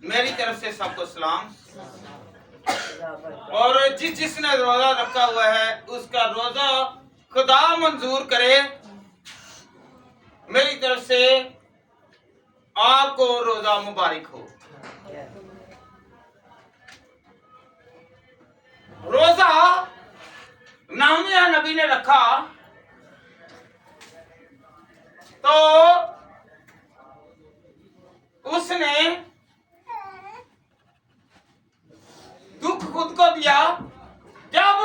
मेरी तरफ से सबको सलाम। और जिसने रोजा रखा हुआ है उसका रोजा खुदा मंजूर करे। मेरी तरफ से आपको रोजा मुबारक हो। रोजा नामिया नबी ने रखा तो उसने दुख खुद को दिया। जब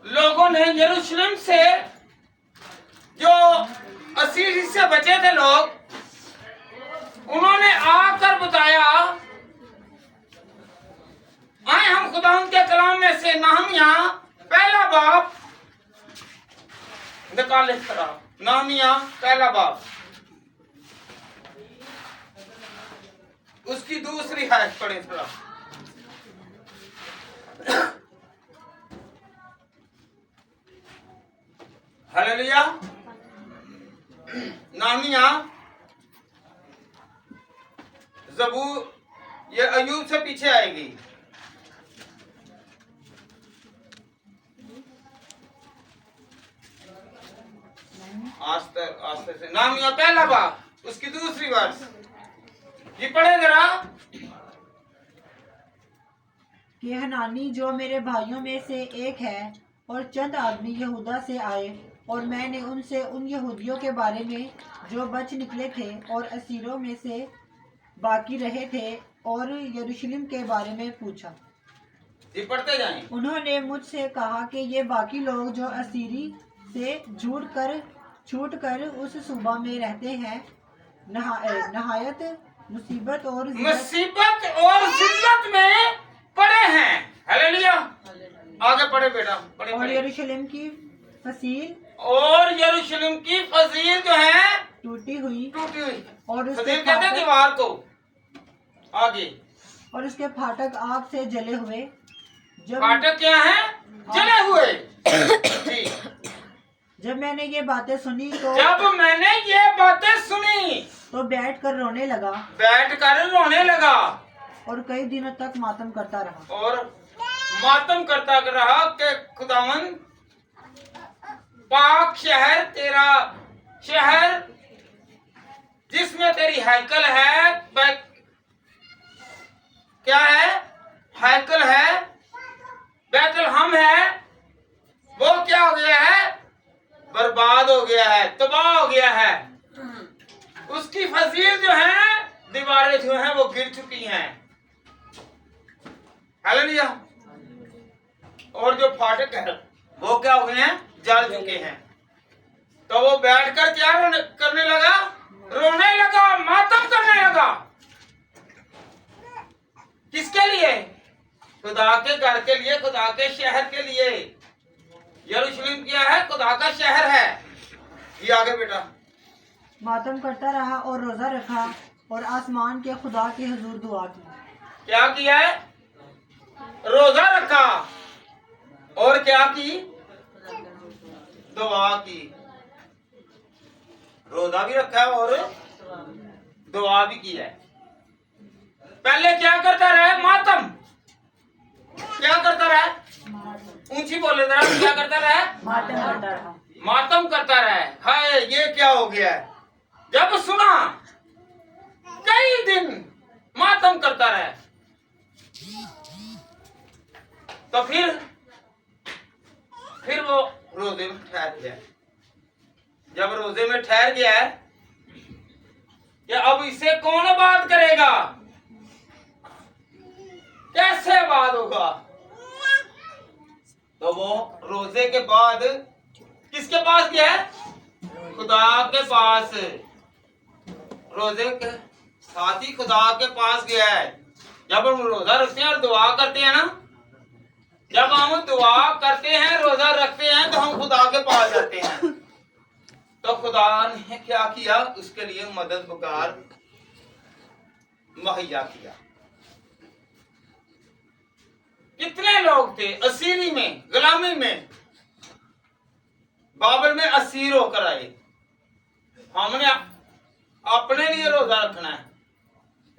लोगों ने यरूशलेम से जो असीरी से बचे थे लोग, उन्होंने आकर बताया, आए हम खुदा के कलाम में से नहमिया पहला बाब निकाले करा। नहमिया पहला बाब उसकी दूसरी आयत पढ़े थोड़ा। हालेलुया। नहमिया ज़बूर, ये अय्यूब से पीछे आएगी। आस्ते से नहमिया पहला बाब उसकी दूसरी वर्ष ये पढ़े जरा। कि हनानी जो मेरे भाइयों में से एक है और चंद आदमी यहूदा से आए, और मैंने उनसे उन यहूदियों के बारे में जो बच निकले थे और असीरों में से बाकी रहे थे और यरूशलेम के बारे में पूछा। ये पढ़ते जाएं। उन्होंने मुझसे कहा कि ये बाकी लोग जो असीरी से छूट कर उस सूबा में रहते हैं नहायत मुसीबत और जिल्लत में पड़े हैं। हालेलुया। आगे पढ़े बेटा, पढ़े। और यरूशलेम की फसील जो है टूटी हुई और उसके कहते हैं दीवार को। आगे और उसके फाटक आग से जले हुए। फाटक क्या है? जले हुए। जी। जब मैंने ये बातें सुनी तो बैठ कर रोने लगा और कई दिनों तक मातम करता रहा कि खुदावन पाक शहर तेरा शहर जिसमें तेरी हैकल है, क्या है? हैकल है, बैतलहम है, वो क्या हो गया है? बर्बाद हो गया है, तबाह हो गया है। उसकी फजील जो है, दीवारें जो हैं वो गिर चुकी हैं। हालेलुया। और जो फाटक है वो क्या हो गए हैं? जल चुके हैं। तो वो बैठकर क्या करने लगा? रोने लगा, मातम करने लगा। किसके लिए? खुदा के घर के लिए, खुदा के शहर के लिए। यरूशलेम क्या है? खुदा का शहर है। ये आगे बेटा। मातम करता रहा और रोजा रखा और आसमान के खुदा के हुजूर दुआ की। क्या किया है? रोजा रखा और क्या की? दुआ की। रोजा भी रखा और दुआ भी की है। पहले क्या करता रहा? मातम। क्या करता रहा? ऊंची बोले जरा। क्या करता रहा? मातम करता रहा। हाय, ये क्या हो गया है? जब सुना कई दिन मातम करता रहा, तो फिर वो रोजे में ठहर गया। जब रोजे में ठहर गया है कि अब इसे कौन बात करेगा, कैसे बात होगा, तो वो रोजे के बाद किसके पास गया है? खुदा के पास। रोजे के साथ ही खुदा के पास गया है। जब हम रोजा रखते हैं और दुआ करते हैं ना, जब हम दुआ करते हैं, रोजा रखते हैं, तो हम खुदा के पास जाते हैं। तो खुदा ने क्या किया? उसके लिए मददगार मुहैया किया। कितने लोग थे असीरी में, गुलामी में, बाबल में असीर होकर आए। हमने अपने लिए रोजा रखना है,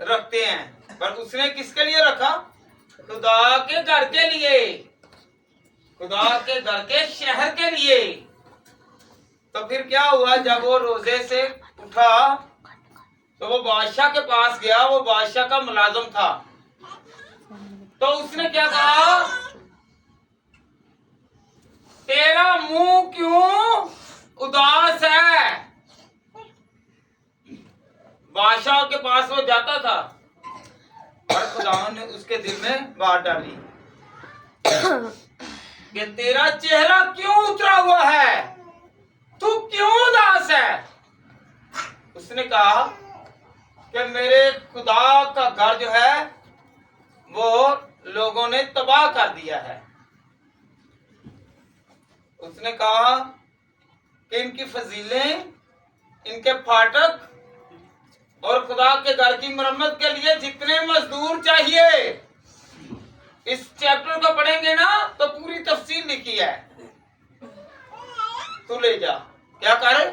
रखते हैं, पर उसने किसके लिए रखा? खुदा के घर के लिए, खुदा के घर के शहर के लिए। तो फिर क्या हुआ, जब वो रोजे से उठा तो वो बादशाह के पास गया, वो बादशाह का मुलाजिम था। तो उसने क्या कहा, तेरा मुंह क्यों उदास है? बादशाह के पास वो जाता था और खुदावन ने उसके दिल में बात डाली कि तेरा चेहरा क्यों उतरा हुआ है, तू क्यों उदास है? उसने कहा कि मेरे खुदा का घर जो है वो लोगों ने तबाह कर दिया है। उसने कहा कि इनकी फजीलें, इनके फाटक और खुदा के घर की मरम्मत के लिए जितने मजदूर चाहिए, इस चैप्टर को पढ़ेंगे ना तो पूरी तफसील लिखी है। तू ले जा, क्या करे,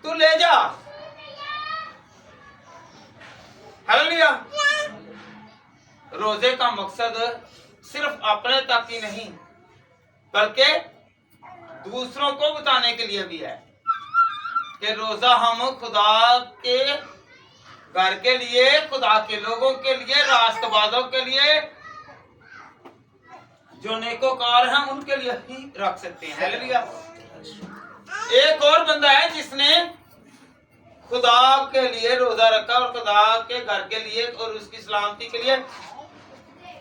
तू ले जा। हालेलुया। रोजे का मकसद सिर्फ अपने तक ही नहीं बल्कि दूसरों को बताने के लिए भी है कि रोजा हम खुदा के घर के लिए, खुदा के लोगों के लिए, रास्तबाजों के लिए, जो नेकोकार हैं उनके लिए ही रख सकते हैं। हालेलुया। एक और बंदा है जिसने खुदा के लिए रोजा रखा और खुदा के घर के लिए और उसकी सलामती के लिए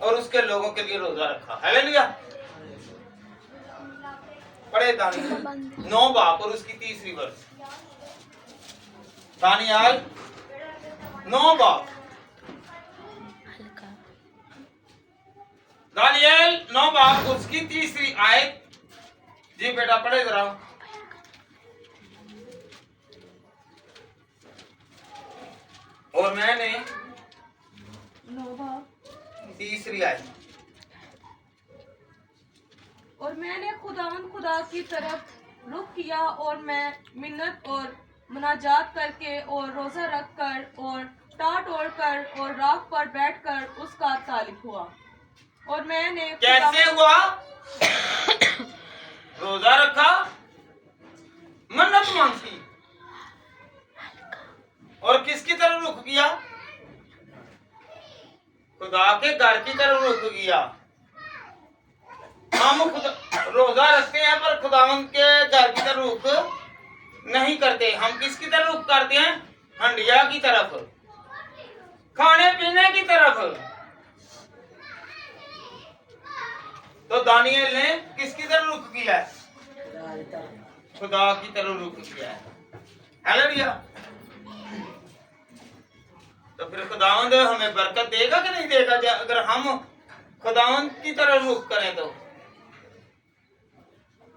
और उसके लोगों के लिए रोजा रखा। हालेलुया। पढ़े दानियल 9 बाब और उसकी 3री वर्ष। दानियल 9 बाब, दानियल 9 बाब उसकी 3री आयत। जी बेटा पढ़े जरा। और मैंने 3री आयत, और मैंने खुदा की तरफ रुख किया और मैं मिन्नत और मुनाजात करके और रोजा रखकर और टाट ओढ़ कर और राख पर बैठकर उसका तालिब हुआ। और मैंने कैसे हुआ? रोजा रखा, मन्नत मांगी और किसकी तरफ रुख किया? खुदा के घर की तरफ रुख किया। हम रोजा रखते हैं पर खुदावन के घर की तरफ रुख नहीं करते। हम किसकी तरफ रुख करते हैं? हंडिया की तरफ, खाने पीने की तरफ। तो दानियल ने किसकी तरफ रुख किया है? खुदा की तरफ रुख किया है। हालेलुया। तो फिर खुदावंद हमें बरकत देगा कि नहीं देगा अगर हम खुदावंद की तरफ रुख करें तो?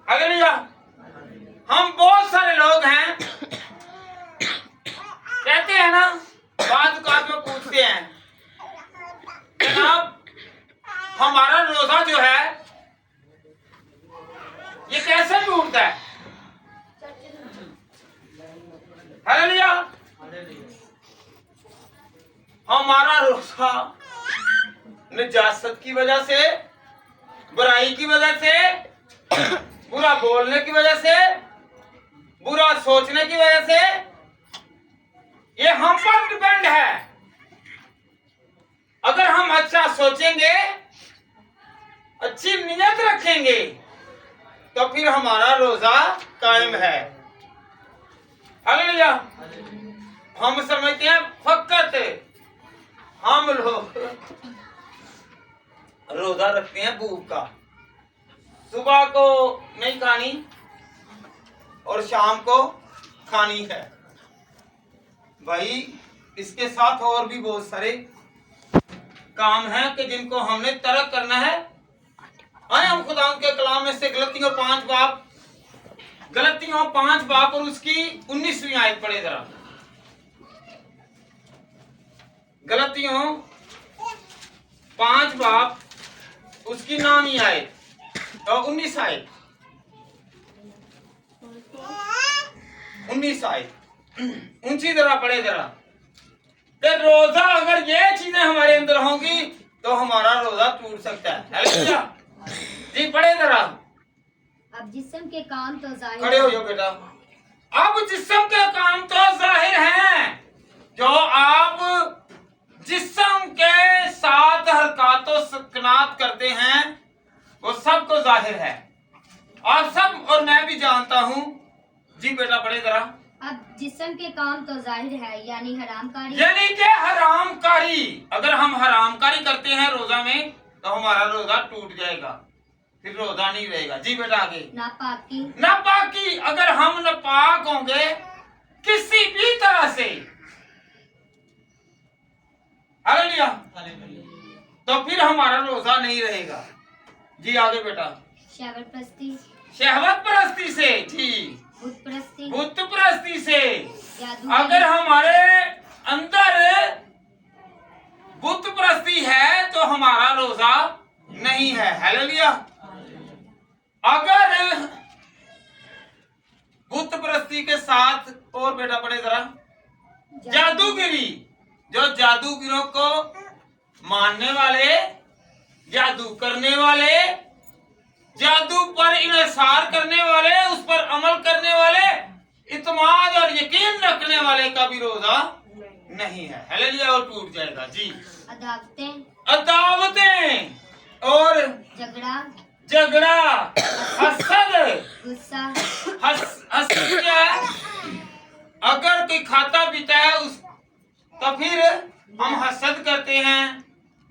हालेलुया। हम बहुत सारे लोग हैं, कहते हैं ना, बाद में पूछते हैं जनाब हमारा रोजा जो है ये कैसे टूटता है? हालेलुया। हमारा रोजा निजासत की वजह से, बुराई की वजह से, बुरा बोलने की वजह से, बुरा सोचने की वजह से, ये हम पर डिपेंड है। अगर हम अच्छा सोचेंगे, अच्छी नियत रखेंगे तो फिर हमारा रोजा कायम है। हालेलुया। हम समझते हैं फकत हम लोग रोजा रखते हैं भूख का, सुबह को नहीं खानी और शाम को खानी है। भाई इसके साथ और भी बहुत सारे काम हैं कि जिनको हमने तर्क करना है। आए हम खुदा के कलाम में से गलतियों 5 बाब और उसकी 19वीं आयत पढ़े जरा। गलतियों 5 बाब उसकी 9वीं आयत और 19 आयत, 19 आयत ऊंची जरा पढ़े जरा। कि रोजा अगर ये चीजें हमारे अंदर होंगी तो हमारा रोजा टूट सकता है। हालेलुया। जी पढ़े जरा। अब जिस्म के काम तो जाहिर खड़े हो जाओ बेटा। अब जिस्म के काम तो जाहिर हैं, जो आप जिस्म के साथ हरकतों सकनात करते हैं वो सबको जाहिर है। आप सब और मैं भी जानता हूँ। जी बेटा पढ़े जरा। अब जिस्म के काम तो जाहिर है, यानी हरामकारी, यानी कि हरामकारी, अगर हम हरामकारी करते हैं रोजा में तो हमारा रोजा टूट जाएगा, फिर रोजा नहीं रहेगा। जी बेटा आगे। नापाकी, नापाकी, अगर हम नापाक होंगे किसी भी तरह से, हालेलुया, तो फिर हमारा रोजा नहीं रहेगा। जी आगे बेटा। शहवत परस्ती, शहवत परस्ती से, जी बुत परस्ती, बुत परस्ती से, जादू, अगर हमारे अंदर बुत परस्ती है तो हमारा रोजा नहीं है। हालेलुया। अगर बुत परस्ती के साथ, और बेटा पढ़े जरा, जादूगिरी, जो जादूगिरों को मानने वाले, जादू करने वाले, जादू पर इन्हिसार करने वाले, उस पर अमल करने वाले, इत्मीनान और यकीन रखने वाले का भी रोजा नहीं है। हालेलुया। और टूट जाएगा। जी। अदावतें, अदावतें और झगड़ा, हसद, गुस्सा, हसद क्या है? अगर कोई खाता पीता है उस, तो फिर हम हसद करते हैं,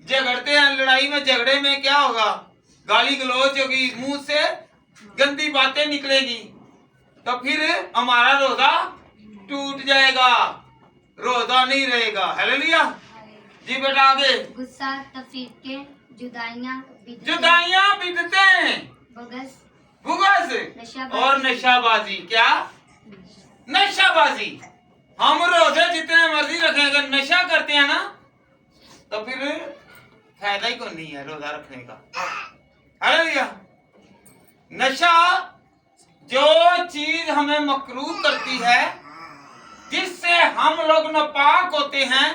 झगड़ते हैं। लड़ाई में, झगड़े में क्या होगा? गाली गलौज होगी, मुंह से गंदी बातें निकलेगी, तो फिर हमारा रोजा टूट जाएगा, रोजा नहीं रहेगा। हालेलुया। जी बेटा आगे। गुस्सा, तफरीके, जुदाइयाँ, बिदतें, बुगस और नशाबाजी। क्या? नशाबाजी। हम रोजे जितने मर्जी रखें, अगर नशा करते हैं ना तो फिर फायदा ही कोई नहीं है रोजा रखने का। हालेलुया। नशा जो चीज हमें मकरूह करती है, जिससे हम लोग नापाक होते हैं,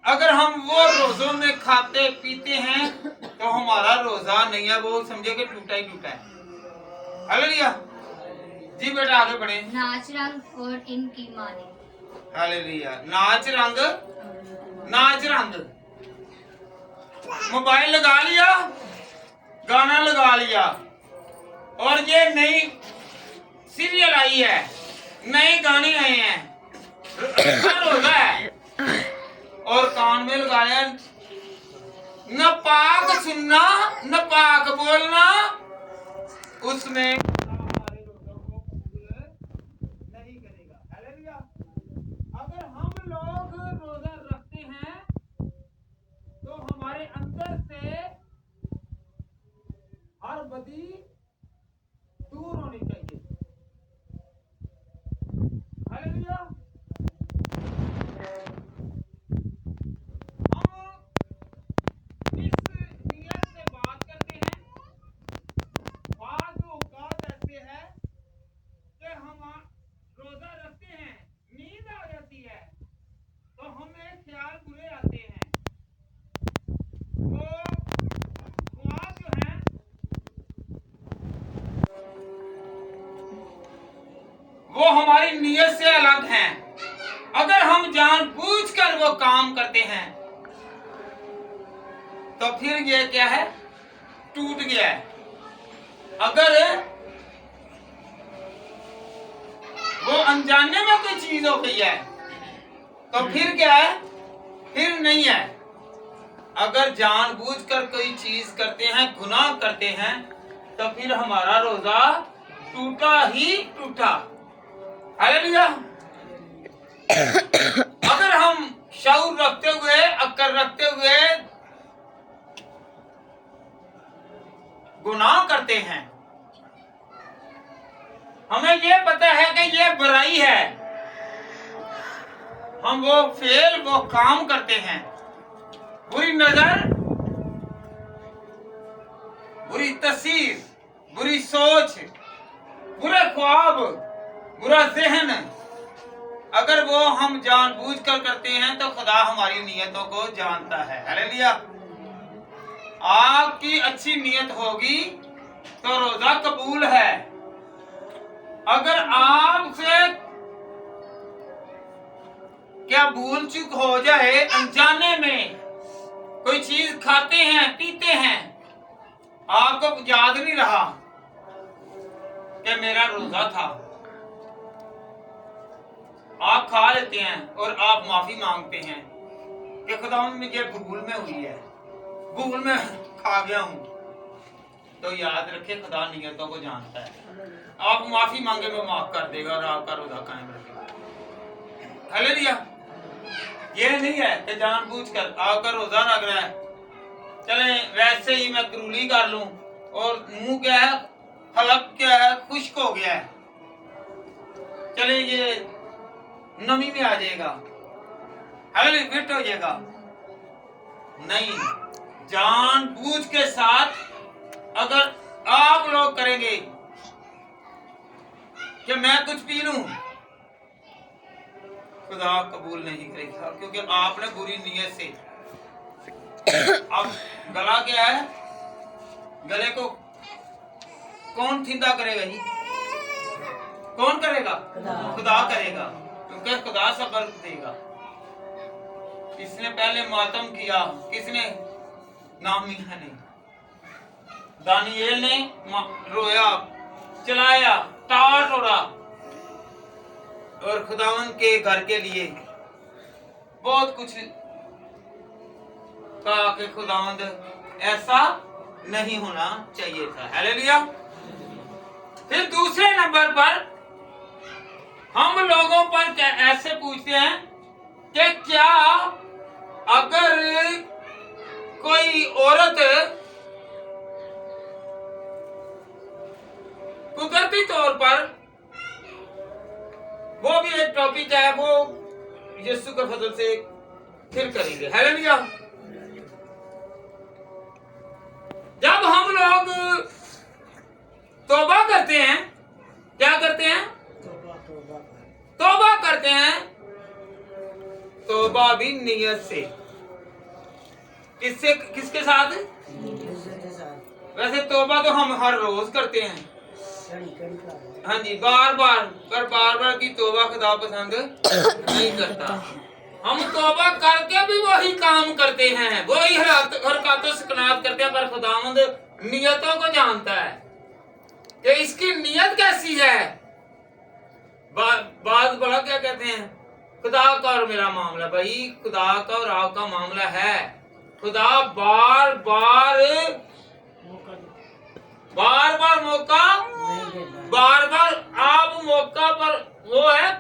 अगर हम वो रोजों में खाते पीते हैं तो हमारा रोजा नहीं है, वो समझे कि टूटा ही टूटा है। हालेलुया। जी बेटा आगे बढ़े। नाच रंग और इनकी माने, हालेलुया। नाच रंग, नाच रंग, मोबाइल लगा लिया, गाना लगा लिया, और ये नई सीरियल आई है, नए गाने आए हैं, रोजा है, और कान में लगाया, नापाक सुनना, नापाक बोलना, उसमें हमारे रोजों को कबूल नहीं करेगा। हालेलुया। अगर हम लोग रोजा रखते हैं तो हमारे अंदर से हर बदी दूर होनी चाहिए। हालेलुया। हम इस नियत से बात करते हैं, बाज़ औक़ात ऐसे है कि हम रोजा रखते हैं, नींद आ जाती है तो हमें ख्याल बुरे आते हैं, वो ख्वाब जो हैं वो हमारी नीयत से अलग हैं। अगर हम जानबूझकर वो काम करते हैं तो फिर ये क्या है? टूट गया है। अगर वो अनजाने में कोई चीज हो गई है तो फिर क्या है? फिर नहीं है। अगर जानबूझकर कोई चीज करते हैं, गुनाह करते हैं, तो फिर हमारा रोजा टूटा ही टूटा। हालेलुया। अगर हम शऊर रखते हुए, अक्ल रखते हुए गुनाह करते हैं, हमें ये पता है कि ये बुराई है, हम वो फेल, वो काम करते हैं, बुरी नजर, बुरी तस्वीर, बुरी सोच, बुरे ख्वाब, बुरा जहन, अगर वो हम जानबूझकर करते हैं तो खुदा हमारी नियतों को जानता है। हालेलुया। आपकी अच्छी नियत होगी तो रोजा कबूल है। अगर आपसे क्या भूल चूक हो जाए, अनजाने में कोई चीज खाते हैं पीते हैं, आपको याद नहीं रहा कि मेरा रोजा था, आप खा लेते हैं और आप माफी मांगते हैं कि खुदा मुझे भूल में हुई है, भूल में खा गया हूं, तो याद रखे खुदा नियतों को जानता है। आप माफी मांगे वो माफ कर देगा और आपका रोजा कायम रखेगा। हालेलुया। ये नहीं है कि जानबूझकर आपका रोजा लग रहा है, चले वैसे ही मैं करूली कर लूं और मुंह क्या है, हलक क्या है, खुश्क हो गया है, चले ये नमी में आ जाएगा, हालेलुया, फिट हो जाएगा। नहीं, जानबूझ के साथ अगर आप लोग करेंगे कि मैं कुछ पी लूं, खुदा कबूल नहीं करेगा, क्योंकि आपने बुरी नियत से। अब गला क्या है, गले को कौन ठंडा करेगा जी? कौन करेगा? खुदा करेगा, क्योंकि खुदा सब्र देगा। किसने पहले मातम किया? किसने? नामीहा ने। दानिएल ने रोया, चलाया, टाट उड़ा और खुदावंद के घर के लिए बहुत कुछ कहा कि खुदावंद ऐसा नहीं होना चाहिए था। हालेलुया। फिर दूसरे नंबर पर हम लोगों पर ऐसे पूछते हैं कि क्या अगर कोई औरत कुदरती तौर पर, वो भी एक टॉपिक है, वो यीशु के फजल से फिर करेंगे। हालेलुया। जब हम लोग तौबा करते हैं, क्या करते हैं? तौबा करते हैं। तौबा भी नियत से। किससे? किसके साथ? वैसे तौबा तो हम हर रोज करते हैं, हाँ जी, बार बार, पर बार बार की तौबा खुदा पसंद नहीं करता। हम तौबा करके भी वही काम करते हैं, वही हरकतों से कनात करते हैं, पर खुदावंद नियतों को जानता है कि इसकी नियत कैसी है। बात बड़ा क्या कहते हैं, खुदा का और मेरा मामला, भाई खुदा का और आपका मामला है। खुदा बार बार मौका, बार बार आप मौका पर, वो है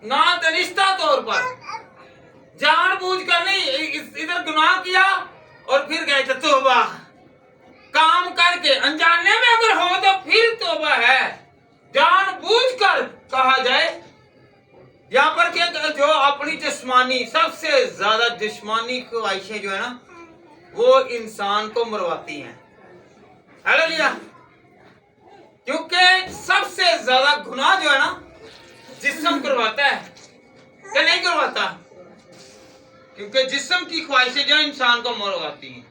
ना दरिश्ता तौर पर, जानबूझ कर नहीं, इधर गुनाह किया और फिर गए थे तौबा, काम करके अनजाने में अगर हो तो फिर तौबा है। जानबूझ कर कहा जाए, यहाँ पर क्या, जो अपनी जिस्मानी, सबसे ज्यादा जिस्मानी ख्वाहिशें जो है ना, वो इंसान को मरवाती हैं। हालेलुया। क्योंकि सबसे ज्यादा गुनाह जो है ना, जिस्म करवाता है क्या नहीं करवाता? क्योंकि जिस्म की ख्वाहिशें जो इंसान को मरवाती हैं।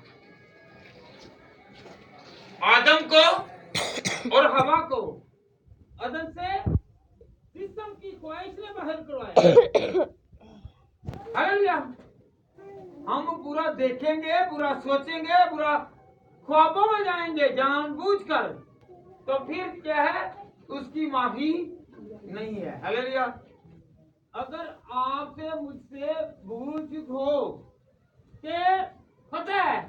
आदम को और हवा को अदन से जिस्म की ख्वाहिश ने बाहर करवाया। हालेलुया। हम बुरा देखेंगे, बुरा सोचेंगे, बुरा ख्वाबों में जाएंगे जानबूझकर, तो फिर क्या है, उसकी माफी नहीं है। हालेलुया। अगर आपसे मुझसे भूल चूक हो कि पता है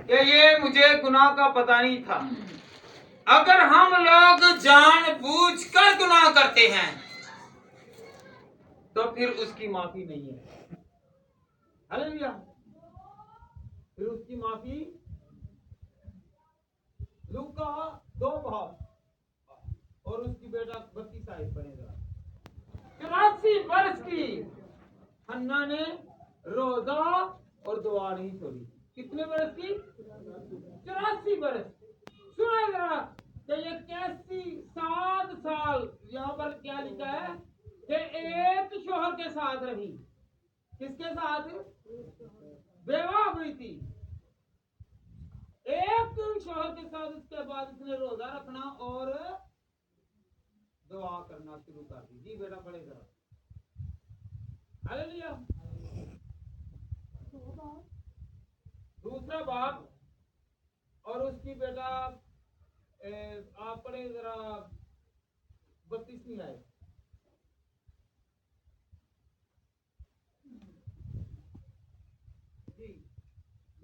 कि ये मुझे गुनाह का पता नहीं था, अगर हम लोग जानबूझकर गुनाह करते हैं तो फिर उसकी माफी नहीं है। हालेलुया। फिर उसकी माफी, लूका 2 और उसकी बेटा 32 आयत पढ़ेगा। 84 वर्ष की हन्ना ने रोजा और दुआ नहीं छोड़ी। कितने वर्ष की? 84 वर्ष। सुना जरा, कि ये कैसी 7 साल यहाँ पर क्या लिखा है कि एक शोहर के साथ रही। किसके साथ? बेवा हुई थी एक शोहर के साथ। उसके बाद उसने रोजा रखना और दुआ करना शुरू कर दी। जी बेटा पढ़े जरा। हालेलुया। दूसरा बाप और उसकी बेटा आप पढ़े जरा 32वीं आयत। जी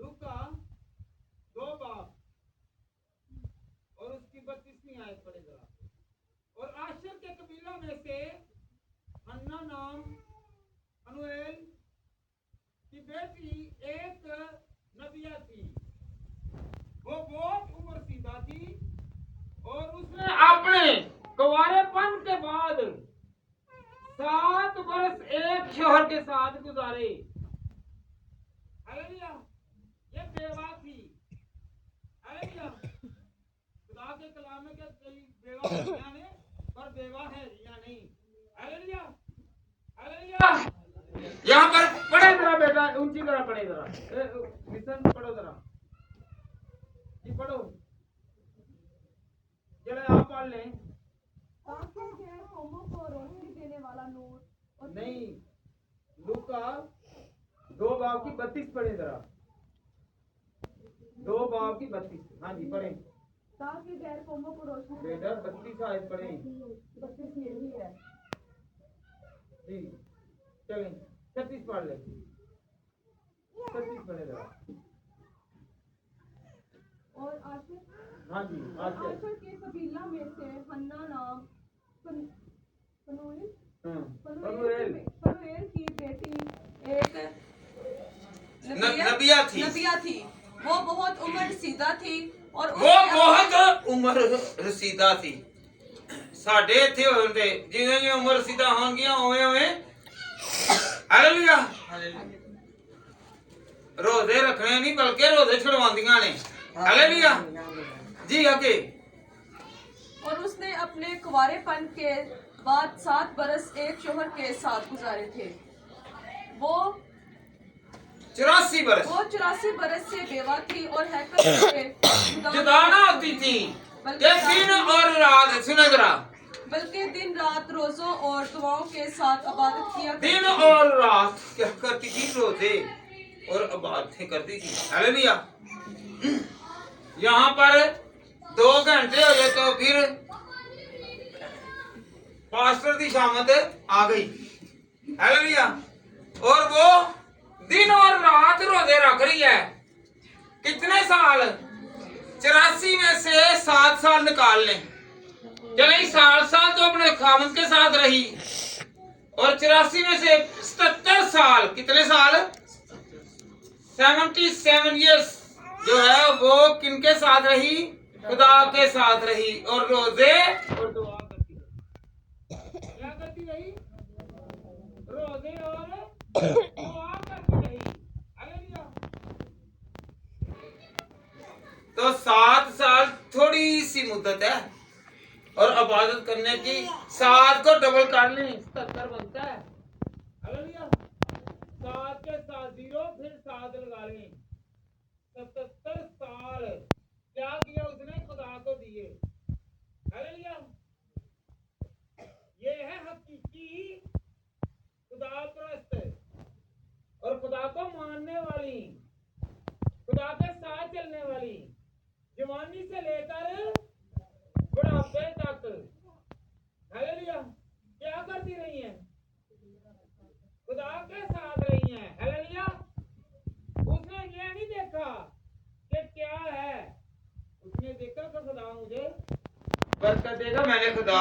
लूका 2 बाप और उसकी 32वीं आयत पढ़े जरा। और आशर के कबीला में से हन्ना नाम अनुएल की बेटी एक नबिया थी। वो बहुत उम्र सीधा थी और उसने अपने कुंवारेपन के बाद 7 वर्ष एक शोहर के साथ गुजारे। हालेलुया। ये बेवा थी। हालेलुया। खुदा के कलाम में क्या कई बेवा होतियां ने पर बेवा है या नहीं। हालेलुया। हालेलुया। यहाँ पर पढ़े जरा बेटा, ऊंची तरह पढ़े जरा। लिसन पढ़ो जरा। जी पढ़ो। चले आप पढ़ लें। ताकि गैर कौमों को रोशनी देने वाला नूर और नहीं, लूका 2 बाब की 32 पढ़े जरा। 2 बाब की 32। हाँ जी पढ़े ताकि गैर कौमों को रोशनी बेटा। 32 आयत पढ़े 32 यही है। जी। चलें 36 पढ़ ले। 36 पढ़े जरा। और आशिर हाँ जी आशर। आशर के कबीला में से हन्ना नाम फनुएल की बेटी एक नबिया थी। वो बहुत उम्र सीधा थी और वो बहुत उम्र रसीदा थी। साढ़े इत्थे होंदे जिवें जिवें उम्र रसीदा होणगियां उवें उवें हालेलुया रोजे रखने नहीं बल्कि रोजे छुड़वांदियां ने। हालेलुया जी आगे। और उसने अपने कुंवारेपन के बाद 7 बरस एक शोहर के साथ गुजारे थे। वो 84 बरस 84 बरस से बेवा थी और हैकल से जुदाना होती थी कि दिन और रात। सुने जरा। बल्कि दिन रात रोजों और दुआओं के साथ इबादत किया करती दिन थी। और रात क्या करती थी? रोजे और इबादतें करती थी। हालेलुया। यहाँ पर 2 घंटे हो गए तो फिर पास्टर की शामत आ गई। हालेलुया। और वो दिन और रात रोजे रख रही है। कितने साल? 84 में से 7 साल निकाल लें। चले 7 साल तो अपने खामद के साथ रही और 84 में से 77 साल। कितने साल? 77 ईयर्स जो है वो किनके साथ रही? खुदा के साथ रही और रोजे और दुआ करती रही। क्या करती रही? रोजे और दुआ करती रही। हालेलुया। तो 7 साल थोड़ी सी मुद्दत है और इबादत करने की 7 को डबल कर लें 77 बनता है। हालेलुया। 7 के साथ 0 फिर 7 लगा लें 77 साल क्या किया उसने? खुदा को दिए। हालेलुया। ये है हकीकी खुदा परस्त और खुदा को मानने वाली, खुदा के साथ चलने वाली, जवानी से लेकर बुढ़ापे तक। हालेलुया। क्या करती रही हैं? खुदा के साथ रही हैं। हालेलुया। उसने ये नहीं देखा कि क्या है, उसने देखा कि खुदा मुझे बरकत देगा। मैंने खुदा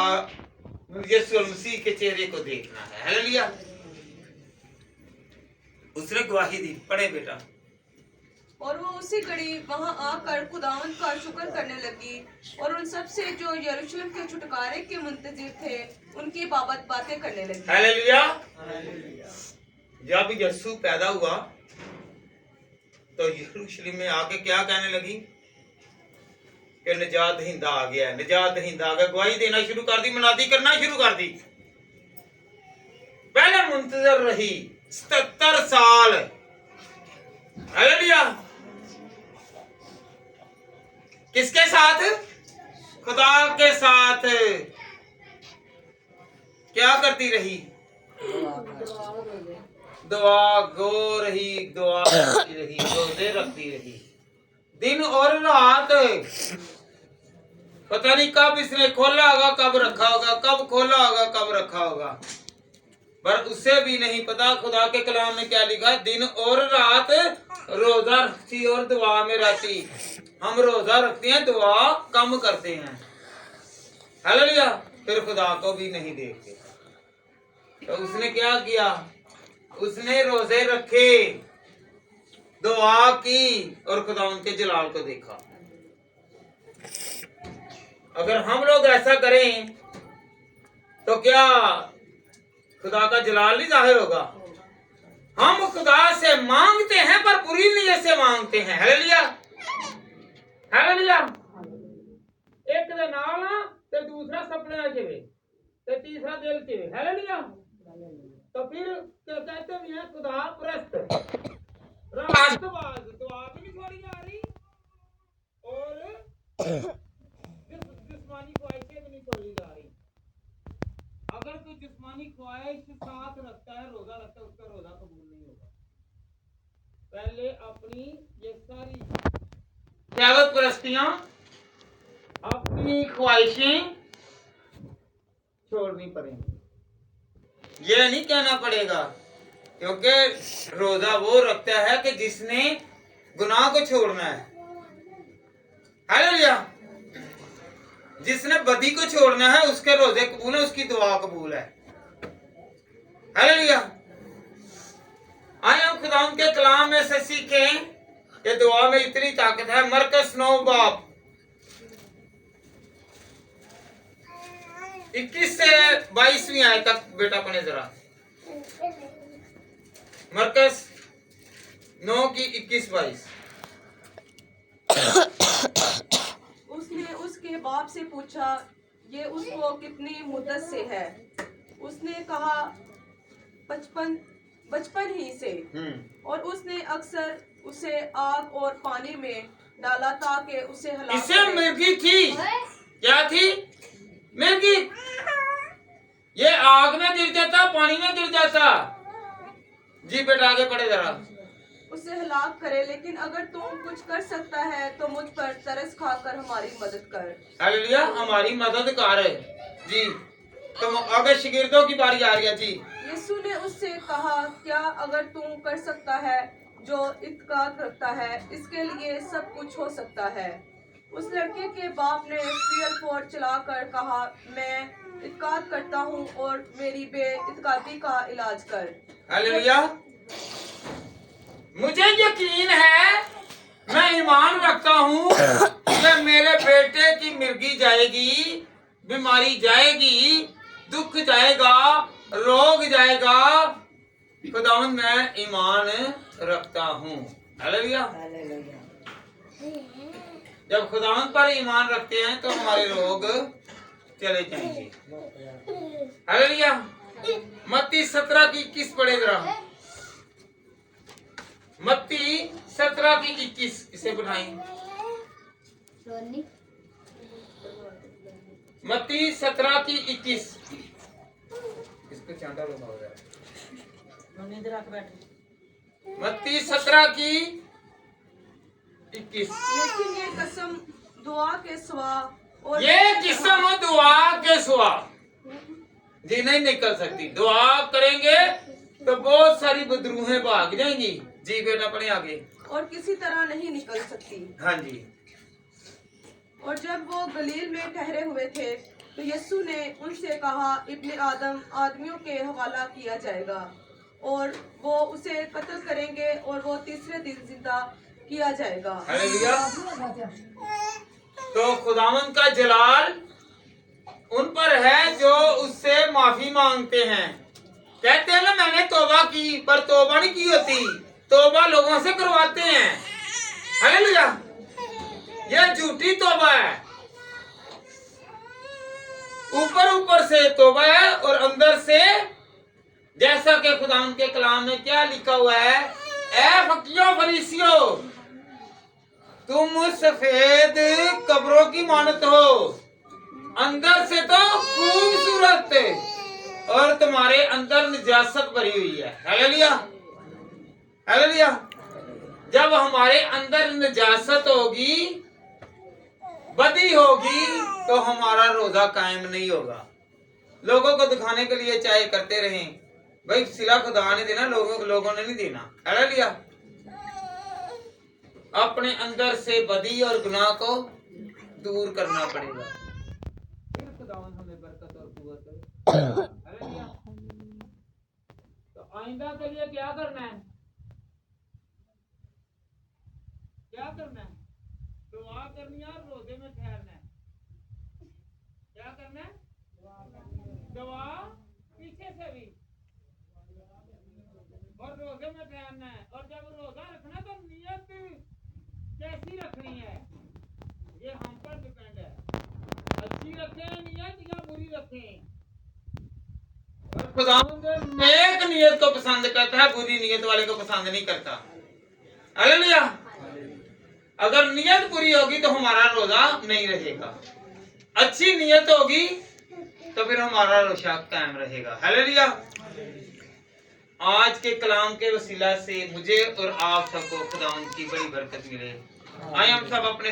यीशु मसीह के चेहरे को देखना है। हालेलुया। उसने गवाही दी। पढ़े बेटा। और वो उसी घड़ी वहां आकर खुदावंद का शुक्र करने लगी और उन सब से जो यरूशलेम के छुटकारे के मुंतजिर थे उनकी बाबत बातें करने लगी। हालेलुया। जब यीशु पैदा हुआ तो यरूशलेम में आके क्या कहने लगी? कि निजात हिंदा आ गया, निजात हिंदा आ गया, गवाही देना शुरू कर दी, मुनादी करना शुरू कर दी। पहले मुंतजर रही 77 साल, हालेलुया। किसके साथ? खुदा के साथ। क्या करती रही? दुआ गो रही, दुआ करती रही, रोजे रखती रही, दिन और रात। पता नहीं कब इसने खोला होगा, कब रखा होगा, कब खोला होगा, कब रखा होगा, पर उसे भी नहीं पता खुदा के कलाम में क्या लिखा है। दिन और रात रोजा रखती और दुआ में रहती। हम रोजा रखते हैं, दुआ कम करते हैं, हालेलुया, फिर खुदा को भी नहीं देखते। तो उसने क्या किया? उसने रोजे रखे, दुआ की और खुदा उनके जलाल को देखा। अगर हम लोग ऐसा करें तो क्या खुदा का जलाल नहीं जाहिर होगा? हम खुदा से मांगते हैं पर बुरी नीयत से मांगते हैं, हालेलुया, हालेलुया। एक दे नाल ते दूसरा सपने चिवे ते तीसरा दिल चिवे, हालेलुया। तो फिर क्या कहते हैं? खुदा परस्त, राष्ट्रवाद, दुआ भी नहीं छोड़ी जा रही और जिस्मानी ख्वाहिशें भी नहीं छोड़ी जा रही। अगर कोई जिस्मानी ख्वाहिश साथ रखता है, रोजा रखता है, उसका रोजा कबूल नहीं होगा। पहले अपनी ये सारी शहवत परस्तियां, अपनी ख्वाहिशें छोड़नी पड़ेंगी। ये नहीं कहना पड़ेगा, क्योंकि रोजा वो रखता है कि जिसने गुनाह को छोड़ना है, हालेलुया। जिसने बदी को छोड़ना है उसके रोजे कबूल है, उसकी दुआ कबूल है, हालेलुया। आए हम खुदा के कलाम में से सीखें कि दुआ में इतनी ताकत है। मरकस 9 बाब 21 से 22वीं आयत तक बेटा पढ़े जरा। मरकस 9 की 21-22। उसने उसके बाप से पूछा, ये उसको कितनी मुद्दत से है? उसने कहा, बचपन ही से। और उसने अक्सर उसे आग और पानी में डाला ताकि उसे हलाक इसे करे। मिर्गी थी, क्या थी? मिर्गी। ये आग में गिर जाता, पानी में गिर जाता। जी बेटा आगे पढ़े जरा। उसे हलाक करे, लेकिन अगर तुम कुछ कर सकता है तो मुझ पर तरस खाकर हमारी मदद कर। हालेलुया, हमारी मदद कर जी। तो आगे शिगिर्दों की बारी आ रही है जी। यीशु ने उससे कहा, क्या अगर तुम कर सकता है जो इत्काद रखता है, इसके लिए सब कुछ हो सकता है। उस लड़के के बाप ने फील फोर चलाकर कहा, मैं इत्काद करता हूँ और मेरी बेइत्कादी का इलाज कर। हालेलुया। मुझे यकीन है, मैं ईमान रखता हूँ कि मेरे बेटे की मिर्गी जाएगी, बीमारी जाएगी, दुख जाएगा, रोग जाएगा। खुदावंद मैं ईमान रखता हूँ, हालेलुया। जब खुदावंद पर ईमान रखते हैं तो हमारे रोग चले जाएंगे, हालेलुया। मत्ती 17 की 21 पढ़े जरा। मत्ती 17 की 21 इसे बढ़ाएं। मत्ती 17 की 21 इसको चांटा लगा हो जाए। मत्ती 17 की 21। लेकिन ये कसम दुआ के सिवा और ये किस्म दुआ के सिवा जी नहीं निकल सकती। दुआ करेंगे तो बहुत सारी बदरूहें भाग जाएंगी। जी बेटा पढ़े आगे। और किसी तरह नहीं निकल सकती। हाँ जी। और जब वो गलील में ठहरे हुए थे तो यीशु ने उनसे कहा, इब्ने आदम आदमियों के हवाला किया जाएगा और वो उसे कत्ल करेंगे और वो तीसरे दिन जिंदा किया जाएगा। हालेलुया। तो खुदावंद का जलाल उन पर है जो उससे माफी मांगते हैं। कहते हैं ना मैंने तौबा की, पर तौबा नहीं की होती, तौबा लोगों से करवाते हैं। हालेलुया। ये झूठी तौबा है। ऊपर ऊपर से तौबा है और अंदर से जैसा कि खुदा के कलाम में क्या लिखा हुआ है, ए फकीरों फरीसियों, तुम सफेद कब्रों की मानत हो, अंदर से तो खूबसूरत और तुम्हारे अंदर निजासत भरी हुई है। Hallelujah, hallelujah. जब हमारे अंदर निजासत होगी, बदी होगी, तो हमारा रोजा कायम नहीं होगा। लोगों को दिखाने के लिए चाहे करते रहें, भाई सिला खुदा ने देना, लोगों ने नहीं देना। हालेलुया। अपने अंदर से बदी और गुनाह को दूर करना पड़ेगा, फिर खुदावंद हमें बरकत और कुव्वत करे। हालेलुया। तो आइंदा के लिए क्या करना है? क्या करना है? दुआ करनी है और रोजे में ठहरना है। क्या करना है? दुआ पीछे से भी और रोजे में ठहरना है। और जब रोजा रखना तो नियत कैसी रखनी है, ये हम पर डिपेंड है। अच्छी रखें नियत या बुरी रखें। और खुदावंद नेक नियत को पसंद करता है, बुरी नियत वाले को पसंद नहीं करता। हालेलुया। अगर नियत बुरी होगी तो हमारा रोजा नहीं रहेगा, अच्छी नियत होगी तो फिर हमारा रोजा कायम रहेगा। हालेलुया। आज के कलाम के वसीला से मुझे और आप सबको खुदावंद की बड़ी बरकत मिले। आइए हम सब अपने